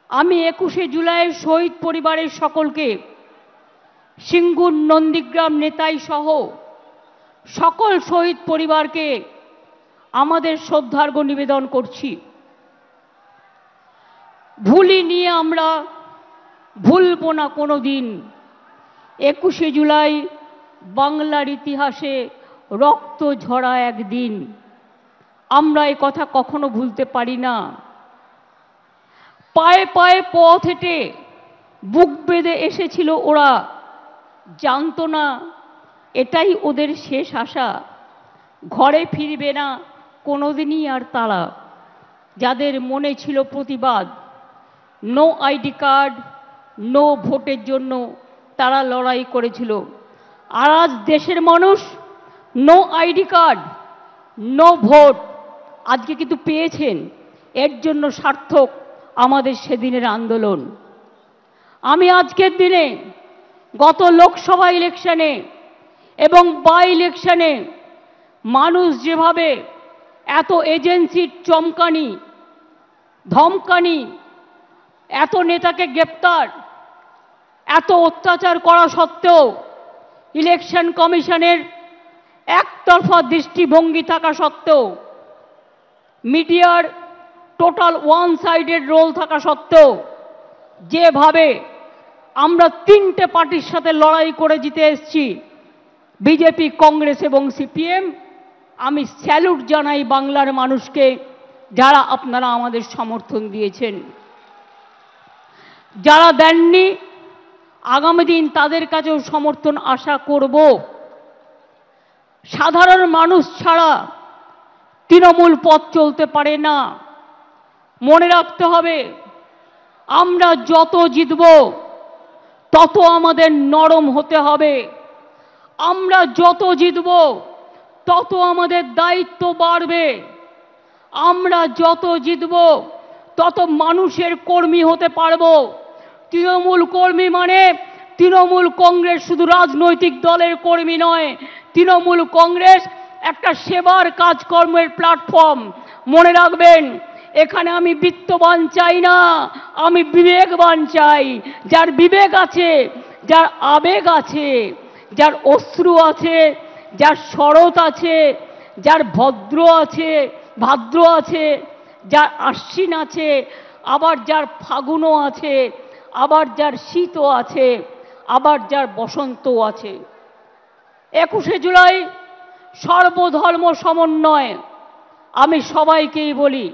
আমি 21শে জুলাইয়ের শহীদ পরিবারের সকলকে সিঙ্গুর নন্দীগ্রাম নেতাই সহ সকল শহীদ পরিবারকে আমাদের শ্রদ্ধার্ঘ নিবেদন করছি। ভুলি নিয়ে আমরা ভুলব না কোনো দিন 21শে জুলাই বাংলার ইতিহাসে রক্ত ঝরা একদিন। আমরা এই কথা কখনো ভুলতে পারি না। পায়ে পায়ে পথ হেঁটে বুক বেঁধে এসেছিল ওরা, জানতো না এটাই ওদের শেষ আশা, ঘরে ফিরবে না কোনোদিনই আর তারা। যাদের মনে ছিল প্রতিবাদ, নো আইডি কার্ড, নো ভোটের জন্য তারা লড়াই করেছিল। আর আজ দেশের মানুষ no ID card, no vote আজকে কিন্তু পেয়েছেন। এর জন্য সার্থক আমাদের সেদিনের আন্দোলন। আমি আজকের দিনে গত লোকসভা ইলেকশনে এবং বাই ইলেকশনে মানুষ যেভাবে এত এজেন্সির চমকানি ধমকানি, এত নেতাকে গ্রেপ্তার, এত অত্যাচার করা সত্ত্বেও ইলেকশন কমিশনের একতরফা দৃষ্টিভঙ্গি থাকা সত্ত্বেও, মিডিয়ার টোটাল ওয়ান সাইডেড রোল থাকা সত্ত্বেও যেভাবে আমরা তিনটে পার্টির সাথে লড়াই করে জিতে এসেছি, বিজেপি, কংগ্রেস এবং সিপিএম, আমি স্যালুট জানাই বাংলার মানুষকে যারা আপনারা আমাদের সমর্থন দিয়েছেন। যারা দেননি আগামী দিন তাদের কাছেও সমর্থন আশা করব। সাধারণ মানুষ ছাড়া তৃণমূল পথ চলতে পারে না। মনে রাখতে হবে, আমরা যত জিতব তত আমাদের নরম হতে হবে। আমরা যত জিতব তত আমাদের দায়িত্ব বাড়বে। আমরা যত জিতব তত মানুষের কর্মী হতে পারবো। তৃণমূল কর্মী মানে তৃণমূল কংগ্রেস শুধু রাজনৈতিক দলের কর্মী নয়, তৃণমূল কংগ্রেস একটা সেবার কাজকর্মের প্ল্যাটফর্ম। মনে রাখবেন, এখানে আমি বিত্তবান চাই না, আমি বিবেকবান চাই। যার বিবেক আছে, যার আবেগ আছে, যার অশ্রু আছে, যার শরৎ আছে, যার ভাদ্র আছে, যার আশ্বিন আছে, আবার যার ফাগুনও আছে, আবার যার শীতও আছে, আবার যার বসন্তও আছে। 21শে জুলাই সর্বধর্ম সমন্বয়। আমি সবাইকেই বলি,